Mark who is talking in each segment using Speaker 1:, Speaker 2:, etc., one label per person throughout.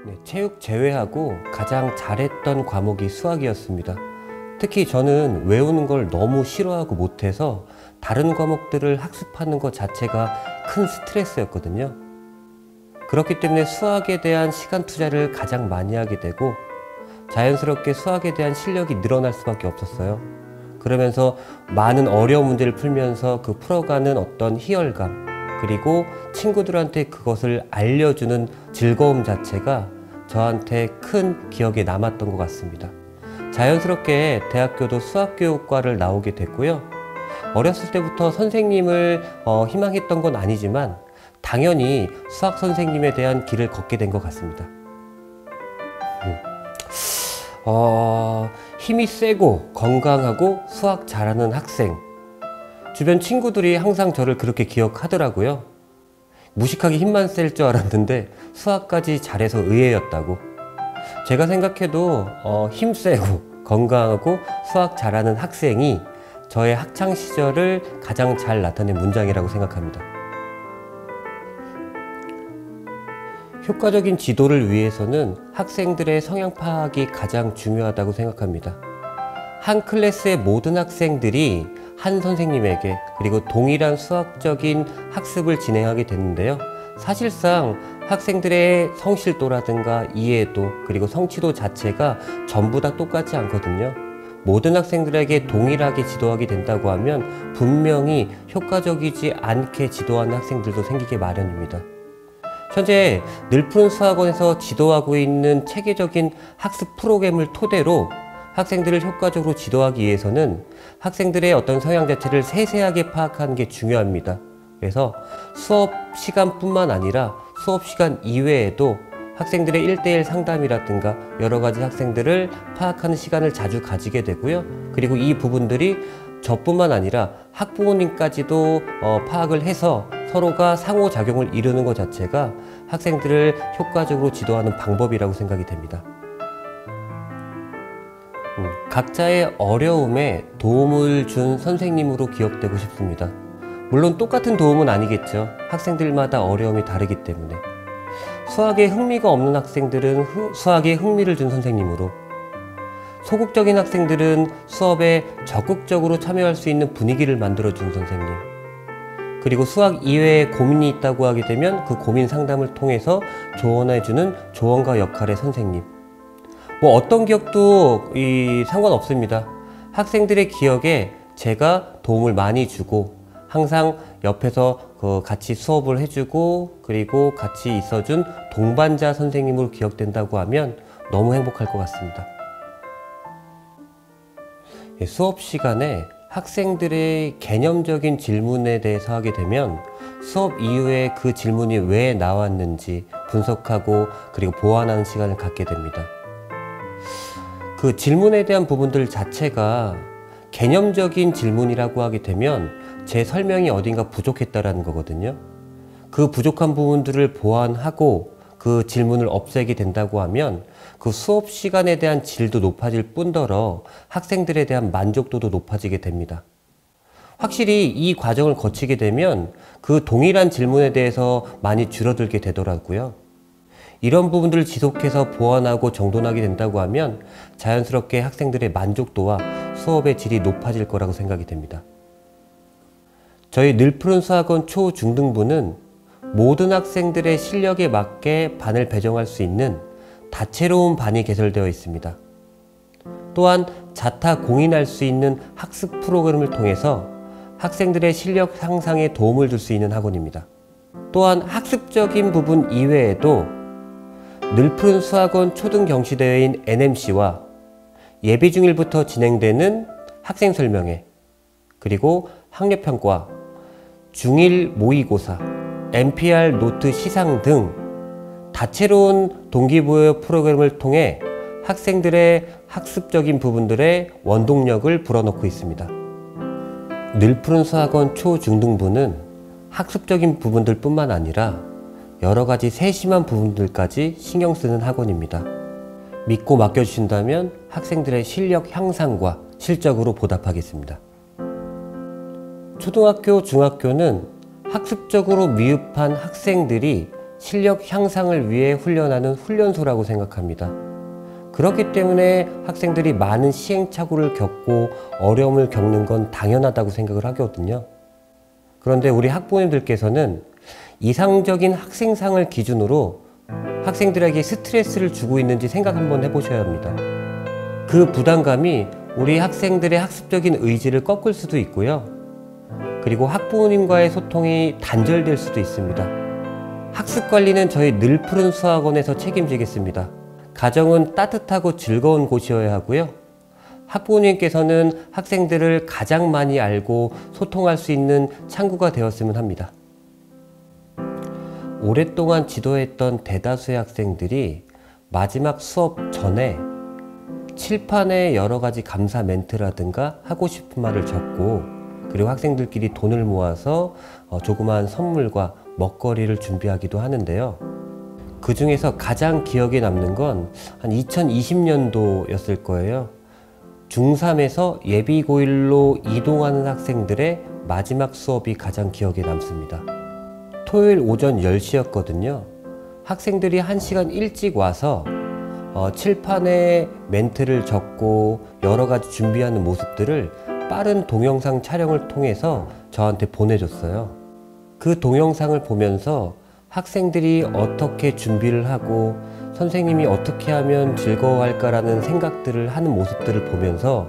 Speaker 1: 네, 체육 제외하고 가장 잘했던 과목이 수학이었습니다. 특히 저는 외우는 걸 너무 싫어하고 못해서 다른 과목들을 학습하는 것 자체가 큰 스트레스였거든요. 그렇기 때문에 수학에 대한 시간 투자를 가장 많이 하게 되고 자연스럽게 수학에 대한 실력이 늘어날 수밖에 없었어요. 그러면서 많은 어려운 문제를 풀면서 그 풀어가는 어떤 희열감, 그리고 친구들한테 그것을 알려주는 즐거움 자체가 저한테 큰 기억에 남았던 것 같습니다. 자연스럽게 대학교도 수학교육과를 나오게 됐고요. 어렸을 때부터 선생님을 희망했던 건 아니지만 당연히 수학 선생님에 대한 길을 걷게 된 것 같습니다. 힘이 세고 건강하고 수학 잘하는 학생. 주변 친구들이 항상 저를 그렇게 기억하더라고요. 무식하게 힘만 셀 줄 알았는데 수학까지 잘해서 의외였다고. 제가 생각해도 힘 세고 건강하고 수학 잘하는 학생이 저의 학창 시절을 가장 잘 나타낸 문장이라고 생각합니다. 효과적인 지도를 위해서는 학생들의 성향 파악이 가장 중요하다고 생각합니다. 한 클래스의 모든 학생들이 한 선생님에게 그리고 동일한 수학적인 학습을 진행하게 되는데요. 사실상 학생들의 성실도라든가 이해도 그리고 성취도 자체가 전부 다 똑같지 않거든요. 모든 학생들에게 동일하게 지도하게 된다고 하면 분명히 효과적이지 않게 지도하는 학생들도 생기게 마련입니다. 현재 늘푸른 수학원에서 지도하고 있는 체계적인 학습 프로그램을 토대로 학생들을 효과적으로 지도하기 위해서는 학생들의 어떤 성향 자체를 세세하게 파악하는 게 중요합니다. 그래서 수업 시간뿐만 아니라 수업 시간 이외에도 학생들의 1:1 상담이라든가 여러 가지 학생들을 파악하는 시간을 자주 가지게 되고요. 그리고 이 부분들이 저뿐만 아니라 학부모님까지도 파악을 해서 서로가 상호작용을 이루는 것 자체가 학생들을 효과적으로 지도하는 방법이라고 생각이 됩니다. 각자의 어려움에 도움을 준 선생님으로 기억되고 싶습니다. 물론 똑같은 도움은 아니겠죠. 학생들마다 어려움이 다르기 때문에. 수학에 흥미가 없는 학생들은 수학에 흥미를 준 선생님으로, 소극적인 학생들은 수업에 적극적으로 참여할 수 있는 분위기를 만들어준 선생님, 그리고 수학 이외에 고민이 있다고 하게 되면 그 고민 상담을 통해서 조언해주는 조언가 역할의 선생님. 어떤 기억도 상관없습니다. 학생들의 기억에 제가 도움을 많이 주고 항상 옆에서 같이 수업을 해주고 그리고 같이 있어준 동반자 선생님으로 기억된다고 하면 너무 행복할 것 같습니다. 수업 시간에 학생들의 개념적인 질문에 대해서 하게 되면 수업 이후에 그 질문이 왜 나왔는지 분석하고 그리고 보완하는 시간을 갖게 됩니다. 그 질문에 대한 부분들 자체가 개념적인 질문이라고 하게 되면 제 설명이 어딘가 부족했다라는 거거든요. 그 부족한 부분들을 보완하고 그 질문을 없애게 된다고 하면 그 수업 시간에 대한 질도 높아질 뿐더러 학생들에 대한 만족도도 높아지게 됩니다. 확실히 이 과정을 거치게 되면 그 동일한 질문에 대해서 많이 줄어들게 되더라고요. 이런 부분들을 지속해서 보완하고 정돈하게 된다고 하면 자연스럽게 학생들의 만족도와 수업의 질이 높아질 거라고 생각이 됩니다. 저희 늘푸른 수학원 초중등부는 모든 학생들의 실력에 맞게 반을 배정할 수 있는 다채로운 반이 개설되어 있습니다. 또한 자타 공인할 수 있는 학습 프로그램을 통해서 학생들의 실력 향상에 도움을 줄 수 있는 학원입니다. 또한 학습적인 부분 이외에도 늘푸른 수학원 초등경시대회인 NMC와 예비 중1부터 진행되는 학생 설명회, 그리고 학력평가, 중1 모의고사, NPR 노트 시상 등 다채로운 동기부여 프로그램을 통해 학생들의 학습적인 부분들의 원동력을 불어넣고 있습니다. 늘푸른 수학원 초중등부는 학습적인 부분들 뿐만 아니라 여러 가지 세심한 부분들까지 신경 쓰는 학원입니다. 믿고 맡겨주신다면 학생들의 실력 향상과 실적으로 보답하겠습니다. 초등학교, 중학교는 학습적으로 미흡한 학생들이 실력 향상을 위해 훈련하는 훈련소라고 생각합니다. 그렇기 때문에 학생들이 많은 시행착오를 겪고 어려움을 겪는 건 당연하다고 생각을 하거든요. 그런데 우리 학부모님들께서는 이상적인 학생상을 기준으로 학생들에게 스트레스를 주고 있는지 생각 한번 해보셔야 합니다. 그 부담감이 우리 학생들의 학습적인 의지를 꺾을 수도 있고요. 그리고 학부모님과의 소통이 단절될 수도 있습니다. 학습관리는 저희 늘푸른 수학원에서 책임지겠습니다. 가정은 따뜻하고 즐거운 곳이어야 하고요. 학부모님께서는 학생들을 가장 많이 알고 소통할 수 있는 창구가 되었으면 합니다. 오랫동안 지도했던 대다수의 학생들이 마지막 수업 전에 칠판에 여러 가지 감사 멘트라든가 하고 싶은 말을 적고, 그리고 학생들끼리 돈을 모아서 조그마한 선물과 먹거리를 준비하기도 하는데요. 그 중에서 가장 기억에 남는 건 한 2020년도였을 거예요. 중3에서 예비고1로 이동하는 학생들의 마지막 수업이 가장 기억에 남습니다. 토요일 오전 10시였거든요. 학생들이 1시간 일찍 와서 칠판에 멘트를 적고 여러 가지 준비하는 모습들을 빠른 동영상 촬영을 통해서 저한테 보내줬어요. 그 동영상을 보면서 학생들이 어떻게 준비를 하고 선생님이 어떻게 하면 즐거워할까라는 생각들을 하는 모습들을 보면서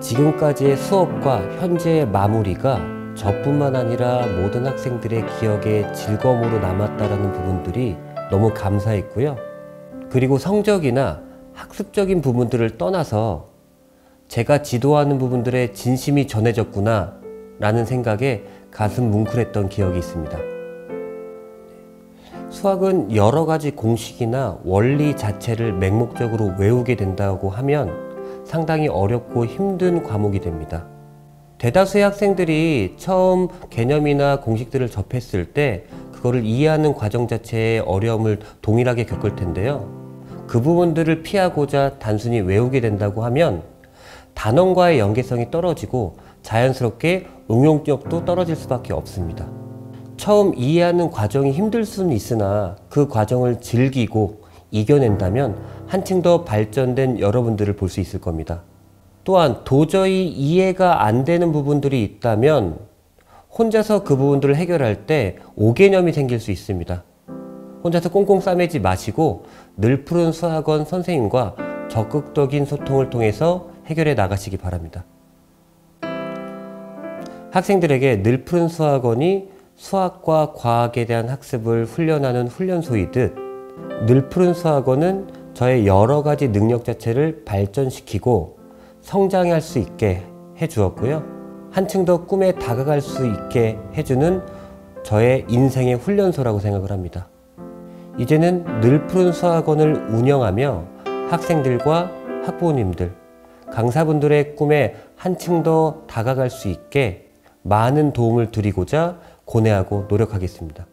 Speaker 1: 지금까지의 수업과 현재의 마무리가 저뿐만 아니라 모든 학생들의 기억에 즐거움으로 남았다라는 부분들이 너무 감사했고요. 그리고 성적이나 학습적인 부분들을 떠나서 제가 지도하는 부분들에 진심이 전해졌구나 라는 생각에 가슴 뭉클했던 기억이 있습니다. 수학은 여러 가지 공식이나 원리 자체를 맹목적으로 외우게 된다고 하면 상당히 어렵고 힘든 과목이 됩니다. 대다수의 학생들이 처음 개념이나 공식들을 접했을 때 그거를 이해하는 과정 자체의 어려움을 동일하게 겪을 텐데요. 그 부분들을 피하고자 단순히 외우게 된다고 하면 단원과의 연계성이 떨어지고 자연스럽게 응용력도 떨어질 수밖에 없습니다. 처음 이해하는 과정이 힘들 수는 있으나 그 과정을 즐기고 이겨낸다면 한층 더 발전된 여러분들을 볼 수 있을 겁니다. 또한 도저히 이해가 안 되는 부분들이 있다면 혼자서 그 부분들을 해결할 때 오개념이 생길 수 있습니다. 혼자서 꽁꽁 싸매지 마시고 늘푸른 수학원 선생님과 적극적인 소통을 통해서 해결해 나가시기 바랍니다. 학생들에게 늘푸른 수학원이 수학과 과학에 대한 학습을 훈련하는 훈련소이듯 늘푸른 수학원은 저의 여러 가지 능력 자체를 발전시키고 성장할 수 있게 해주었고요. 한층 더 꿈에 다가갈 수 있게 해주는 저의 인생의 훈련소라고 생각을 합니다. 이제는 늘푸른 수학원을 운영하며 학생들과 학부모님들, 강사분들의 꿈에 한층 더 다가갈 수 있게 많은 도움을 드리고자 고뇌하고 노력하겠습니다.